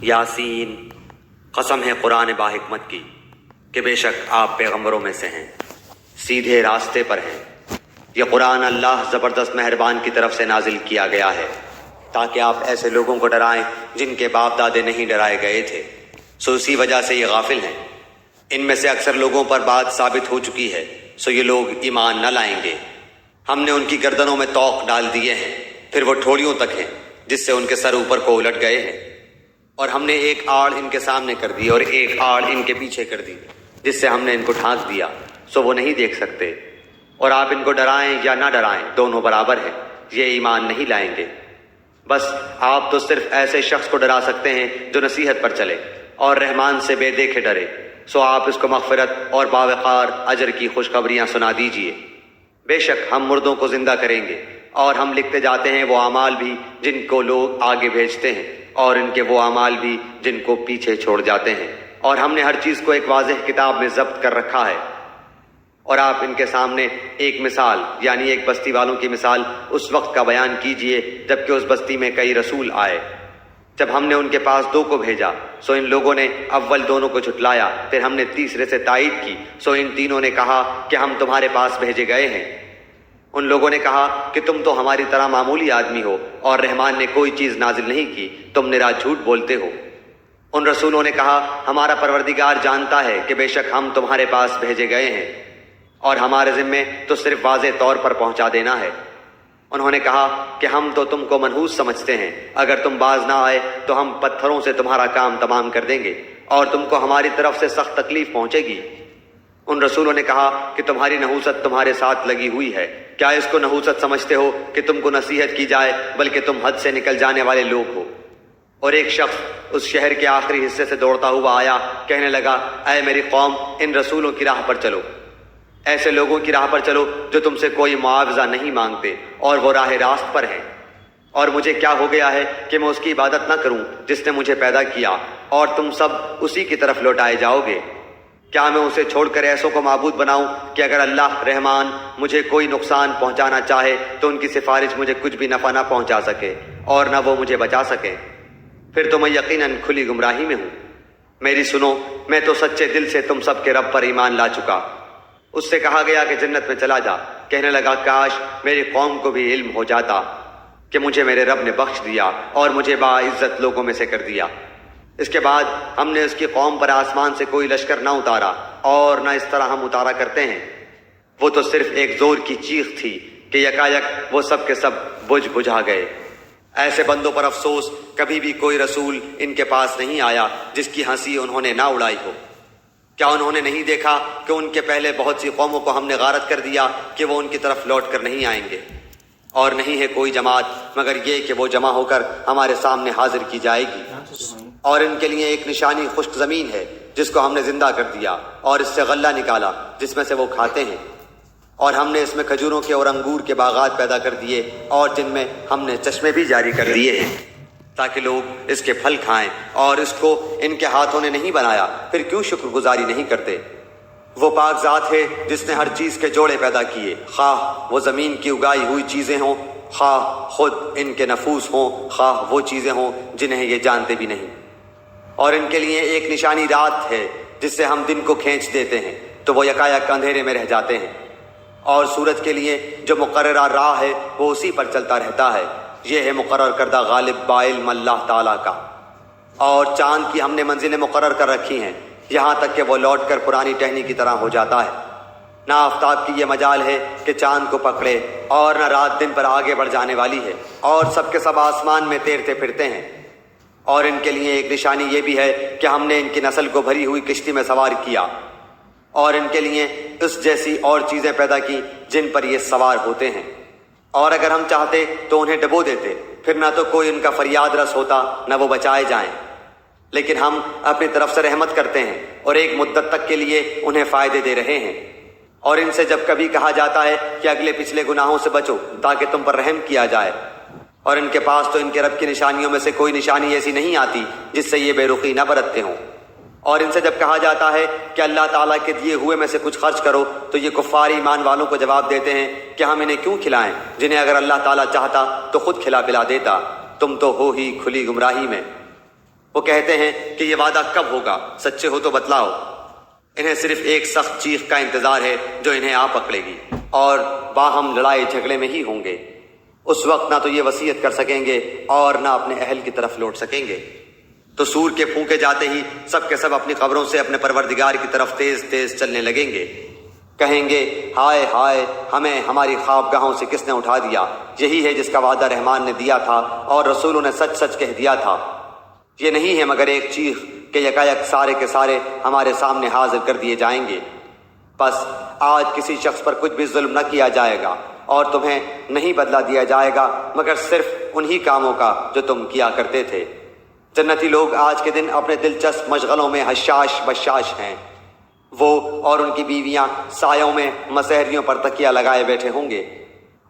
یاسین، قسم ہے قرآن باحکمت کی کہ بے شک آپ پیغمبروں میں سے ہیں، سیدھے راستے پر ہیں۔ یہ قرآن اللہ زبردست مہربان کی طرف سے نازل کیا گیا ہے تاکہ آپ ایسے لوگوں کو ڈرائیں جن کے باپ دادے نہیں ڈرائے گئے تھے، سو اسی وجہ سے یہ غافل ہیں۔ ان میں سے اکثر لوگوں پر بات ثابت ہو چکی ہے، سو یہ لوگ ایمان نہ لائیں گے۔ ہم نے ان کی گردنوں میں طوق ڈال دیے ہیں، پھر وہ ٹھوڑیوں تک ہیں جس سے ان کے سر اوپر کو الٹ گئے ہیں، اور ہم نے ایک آڑ ان کے سامنے کر دی اور ایک آڑ ان کے پیچھے کر دی جس سے ہم نے ان کو ڈھانک دیا، سو وہ نہیں دیکھ سکتے۔ اور آپ ان کو ڈرائیں یا نہ ڈرائیں دونوں برابر ہیں، یہ ایمان نہیں لائیں گے۔ بس آپ تو صرف ایسے شخص کو ڈرا سکتے ہیں جو نصیحت پر چلے اور رحمان سے بے دیکھے ڈرے، سو آپ اس کو مغفرت اور باوقار اجر کی خوشخبریاں سنا دیجئے۔ بے شک ہم مردوں کو زندہ کریں گے، اور ہم لکھتے جاتے ہیں وہ اعمال بھی جن کو لوگ آگے بھیجتے ہیں، اور ان کے وہ اعمال بھی جن کو پیچھے چھوڑ جاتے ہیں، اور ہم نے ہر چیز کو ایک واضح کتاب میں ضبط کر رکھا ہے۔ اور آپ ان کے سامنے ایک مثال یعنی ایک بستی والوں کی مثال اس وقت کا بیان کیجئے جبکہ اس بستی میں کئی رسول آئے۔ جب ہم نے ان کے پاس دو کو بھیجا، سو ان لوگوں نے اول دونوں کو جھٹلایا، پھر ہم نے تیسرے سے تائید کی، سو ان تینوں نے کہا کہ ہم تمہارے پاس بھیجے گئے ہیں۔ ان لوگوں نے کہا کہ تم تو ہماری طرح معمولی آدمی ہو اور رحمان نے کوئی چیز نازل نہیں کی، تم نرا جھوٹ بولتے ہو۔ ان رسولوں نے کہا ہمارا پروردگار جانتا ہے کہ بے شک ہم تمہارے پاس بھیجے گئے ہیں، اور ہمارے ذمے تو صرف واضح طور پر پہنچا دینا ہے۔ انہوں نے کہا کہ ہم تو تم کو منحوس سمجھتے ہیں، اگر تم باز نہ آئے تو ہم پتھروں سے تمہارا کام تمام کر دیں گے اور تم کو ہماری طرف سے سخت تکلیف پہنچے گی۔ ان رسولوں نے کہا کہ تمہاری نحوست تمہارے ساتھ لگی ہوئی ہے، کیا اس کو نحوست سمجھتے ہو کہ تم کو نصیحت کی جائے، بلکہ تم حد سے نکل جانے والے لوگ ہو۔ اور ایک شخص اس شہر کے آخری حصے سے دوڑتا ہوا آیا، کہنے لگا اے میری قوم، ان رسولوں کی راہ پر چلو، ایسے لوگوں کی راہ پر چلو جو تم سے کوئی معاوضہ نہیں مانگتے اور وہ راہ راست پر ہیں۔ اور مجھے کیا ہو گیا ہے کہ میں اس کی عبادت نہ کروں جس نے مجھے پیدا کیا، اور تم سب اسی کی طرف لوٹائے جاؤ گے۔ کیا میں اسے چھوڑ کر ایسوں کو معبود بناؤں کہ اگر اللہ رحمان مجھے کوئی نقصان پہنچانا چاہے تو ان کی سفارش مجھے کچھ بھی نفع نہ پہنچا سکے اور نہ وہ مجھے بچا سکے؟ پھر تو میں یقیناً کھلی گمراہی میں ہوں۔ میری سنو، میں تو سچے دل سے تم سب کے رب پر ایمان لا چکا۔ اس سے کہا گیا کہ جنت میں چلا جا، کہنے لگا کاش میری قوم کو بھی علم ہو جاتا کہ مجھے میرے رب نے بخش دیا اور مجھے باعزت لوگوں میں سے کر دیا۔ اس کے بعد ہم نے اس کی قوم پر آسمان سے کوئی لشکر نہ اتارا اور نہ اس طرح ہم اتارا کرتے ہیں۔ وہ تو صرف ایک زور کی چیخ تھی کہ یکایک وہ سب کے سب بجھا گئے۔ ایسے بندوں پر افسوس، کبھی بھی کوئی رسول ان کے پاس نہیں آیا جس کی ہنسی انہوں نے نہ اڑائی ہو۔ کیا انہوں نے نہیں دیکھا کہ ان کے پہلے بہت سی قوموں کو ہم نے غارت کر دیا کہ وہ ان کی طرف لوٹ کر نہیں آئیں گے؟ اور نہیں ہے کوئی جماعت مگر یہ کہ وہ جمع ہو کر ہمارے سامنے حاضر کی جائے گی۔ اور ان کے لیے ایک نشانی خشک زمین ہے جس کو ہم نے زندہ کر دیا اور اس سے غلہ نکالا جس میں سے وہ کھاتے ہیں، اور ہم نے اس میں کھجوروں کے اور انگور کے باغات پیدا کر دیے اور جن میں ہم نے چشمے بھی جاری کر دیے ہیں تاکہ لوگ اس کے پھل کھائیں، اور اس کو ان کے ہاتھوں نے نہیں بنایا، پھر کیوں شکر گزاری نہیں کرتے؟ وہ پاک ذات ہے جس نے ہر چیز کے جوڑے پیدا کیے، خواہ وہ زمین کی اگائی ہوئی چیزیں ہوں، خواہ خود ان کے نفوس ہوں، خواہ وہ چیزیں ہوں جنہیں یہ جانتے بھی نہیں۔ اور ان کے لیے ایک نشانی رات ہے جس سے ہم دن کو کھینچ دیتے ہیں تو وہ یکایک اندھیرے میں رہ جاتے ہیں، اور سورج کے لیے جو مقررہ راہ ہے وہ اسی پر چلتا رہتا ہے۔ یہ ہے مقرر کردہ غالب بعلم اللہ تعالیٰ کا۔ اور چاند کی ہم نے منزلیں مقرر کر رکھی ہیں یہاں تک کہ وہ لوٹ کر پرانی ٹہنی کی طرح ہو جاتا ہے۔ نہ آفتاب کی یہ مجال ہے کہ چاند کو پکڑے، اور نہ رات دن پر آگے بڑھ جانے والی ہے، اور سب کے سب آسمان میں تیرتے پھرتے ہیں۔ اور ان کے لیے ایک نشانی یہ بھی ہے کہ ہم نے ان کی نسل کو بھری ہوئی کشتی میں سوار کیا، اور ان کے لیے اس جیسی اور چیزیں پیدا کی جن پر یہ سوار ہوتے ہیں، اور اگر ہم چاہتے تو انہیں ڈبو دیتے، پھر نہ تو کوئی ان کا فریاد رس ہوتا نہ وہ بچائے جائیں۔ لیکن ہم اپنی طرف سے رحمت کرتے ہیں اور ایک مدت تک کے لیے انہیں فائدے دے رہے ہیں۔ اور ان سے جب کبھی کہا جاتا ہے کہ اگلے پچھلے گناہوں سے بچو تاکہ تم پر رحم کیا جائے، اور ان کے پاس تو ان کے رب کی نشانیوں میں سے کوئی نشانی ایسی نہیں آتی جس سے یہ بے رخی نہ برتتے ہوں۔ اور ان سے جب کہا جاتا ہے کہ اللہ تعالیٰ کے دیے ہوئے میں سے کچھ خرچ کرو تو یہ کفار ایمان والوں کو جواب دیتے ہیں کہ ہم انہیں کیوں کھلائیں جنہیں اگر اللہ تعالیٰ چاہتا تو خود کھلا پلا دیتا، تم تو ہو ہی کھلی گمراہی میں۔ وہ کہتے ہیں کہ یہ وعدہ کب ہوگا، سچے ہو تو بتلاؤ۔ انہیں صرف ایک سخت چیخ کا انتظار ہے جو انہیں آ پکڑے گی، اور باہم لڑائی جھگڑے میں ہی ہوں گے۔ اس وقت نہ تو یہ وصیت کر سکیں گے اور نہ اپنے اہل کی طرف لوٹ سکیں گے۔ تو سور کے پھونکے جاتے ہی سب کے سب اپنی قبروں سے اپنے پروردگار کی طرف تیز تیز چلنے لگیں گے۔ کہیں گے ہائے ہائے، ہمیں ہماری خوابگاہوں سے کس نے اٹھا دیا؟ یہی ہے جس کا وعدہ رحمان نے دیا تھا اور رسولوں نے سچ سچ کہہ دیا تھا۔ یہ نہیں ہے مگر ایک چیخ کہ یکایک سارے کے سارے ہمارے سامنے حاضر کر دیے جائیں گے۔ بس آج کسی شخص پر کچھ بھی ظلم نہ کیا جائے گا اور تمہیں نہیں بدلہ دیا جائے گا مگر صرف انہی کاموں کا جو تم کیا کرتے تھے۔ جنتی لوگ آج کے دن اپنے دلچسپ مشغلوں میں حشاش بشاش ہیں۔ وہ اور ان کی بیویاں سایوں میں مسحریوں پر تکیہ لگائے بیٹھے ہوں گے۔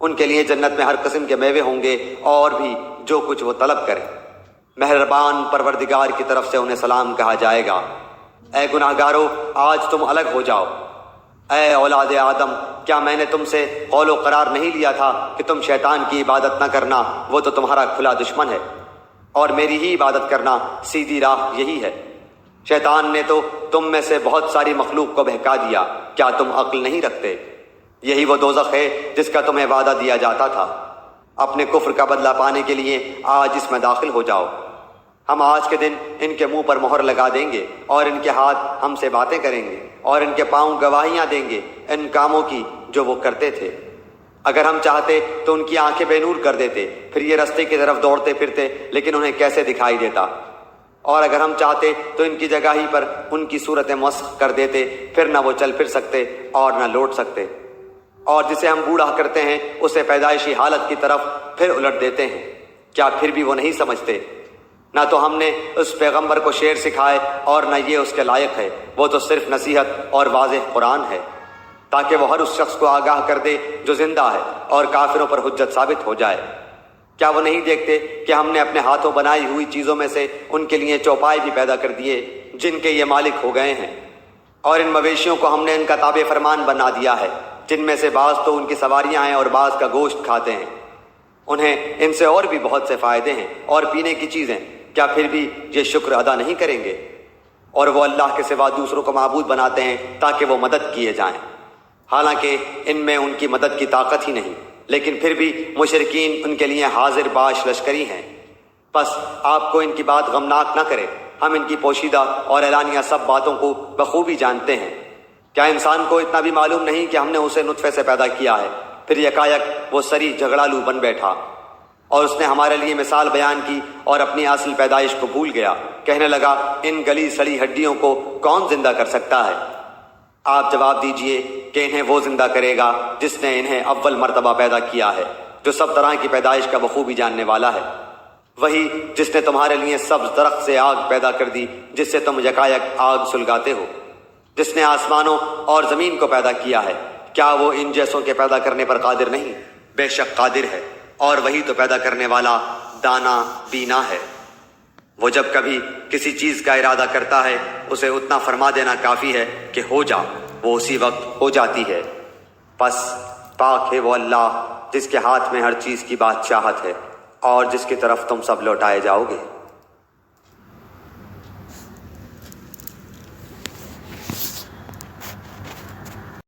ان کے لیے جنت میں ہر قسم کے میوے ہوں گے اور بھی جو کچھ وہ طلب کریں۔ مہربان پروردگار کی طرف سے انہیں سلام کہا جائے گا۔ اے گناہگارو، آج تم الگ ہو جاؤ۔ اے اولاد آدم، کیا میں نے تم سے قول و قرار نہیں لیا تھا کہ تم شیطان کی عبادت نہ کرنا، وہ تو تمہارا کھلا دشمن ہے، اور میری ہی عبادت کرنا سیدھی راہ یہی ہے۔ شیطان نے تو تم میں سے بہت ساری مخلوق کو بہکا دیا، کیا تم عقل نہیں رکھتے؟ یہی وہ دوزخ ہے جس کا تمہیں وعدہ دیا جاتا تھا۔ اپنے کفر کا بدلہ پانے کے لیے آج اس میں داخل ہو جاؤ۔ ہم آج کے دن ان کے منہ پر مہر لگا دیں گے اور ان کے ہاتھ ہم سے باتیں کریں گے اور ان کے پاؤں گواہیاں دیں گے ان کاموں کی جو وہ کرتے تھے۔ اگر ہم چاہتے تو ان کی آنکھیں بے نور کر دیتے، پھر یہ رستے کی طرف دوڑتے پھرتے، لیکن انہیں کیسے دکھائی دیتا؟ اور اگر ہم چاہتے تو ان کی جگہ ہی پر ان کی صورتیں مسخ کر دیتے، پھر نہ وہ چل پھر سکتے اور نہ لوٹ سکتے۔ اور جسے ہم بوڑھا کرتے ہیں اسے پیدائشی حالت کی طرف پھر الٹ دیتے ہیں، کیا پھر بھی وہ نہیں سمجھتے؟ نہ تو ہم نے اس پیغمبر کو شعر سکھائے اور نہ یہ اس کے لائق ہے، وہ تو صرف نصیحت اور واضح قرآن ہے، تاکہ وہ ہر اس شخص کو آگاہ کر دے جو زندہ ہے اور کافروں پر حجت ثابت ہو جائے۔ کیا وہ نہیں دیکھتے کہ ہم نے اپنے ہاتھوں بنائی ہوئی چیزوں میں سے ان کے لیے چوپائے بھی پیدا کر دیے جن کے یہ مالک ہو گئے ہیں، اور ان مویشیوں کو ہم نے ان کا تابع فرمان بنا دیا ہے، جن میں سے بعض تو ان کی سواریاں ہیں اور بعض کا گوشت کھاتے ہیں۔ انہیں ان سے اور بھی بہت سے فائدے ہیں اور پینے کی چیزیں، کیا پھر بھی یہ شکر ادا نہیں کریں گے؟ اور وہ اللہ کے سوا دوسروں کو معبود بناتے ہیں تاکہ وہ مدد کیے جائیں، حالانکہ ان میں ان کی مدد کی طاقت ہی نہیں، لیکن پھر بھی مشرکین ان کے لیے حاضر باش لشکری ہیں۔ بس آپ کو ان کی بات غمناک نہ کرے، ہم ان کی پوشیدہ اور اعلانیہ سب باتوں کو بخوبی جانتے ہیں۔ کیا انسان کو اتنا بھی معلوم نہیں کہ ہم نے اسے نطفے سے پیدا کیا ہے، پھر یکایک وہ سری جھگڑالو بن بیٹھا، اور اس نے ہمارے لیے مثال بیان کی اور اپنی اصل پیدائش کو بھول گیا، کہنے لگا ان گلی سڑی ہڈیوں کو کون زندہ کر سکتا ہے؟ آپ جواب دیجئے کہ انہیں وہ زندہ کرے گا جس نے انہیں اول مرتبہ پیدا کیا ہے، جو سب طرح کی پیدائش کا بخوبی جاننے والا ہے۔ وہی جس نے تمہارے لیے سبز درخت سے آگ پیدا کر دی جس سے تم یکایک آگ سلگاتے ہو، جس نے آسمانوں اور زمین کو پیدا کیا ہے، کیا وہ ان جیسوں کے پیدا کرنے پر قادر نہیں؟ بے شک قادر ہے، اور وہی تو پیدا کرنے والا دانا بینا ہے۔ وہ جب کبھی کسی چیز کا ارادہ کرتا ہے اسے اتنا فرما دینا کافی ہے کہ ہو جا، وہ اسی وقت ہو جاتی ہے۔ پس پاک ہے وہ اللہ جس کے ہاتھ میں ہر چیز کی بادشاہت ہے اور جس کی طرف تم سب لوٹائے جاؤ گے۔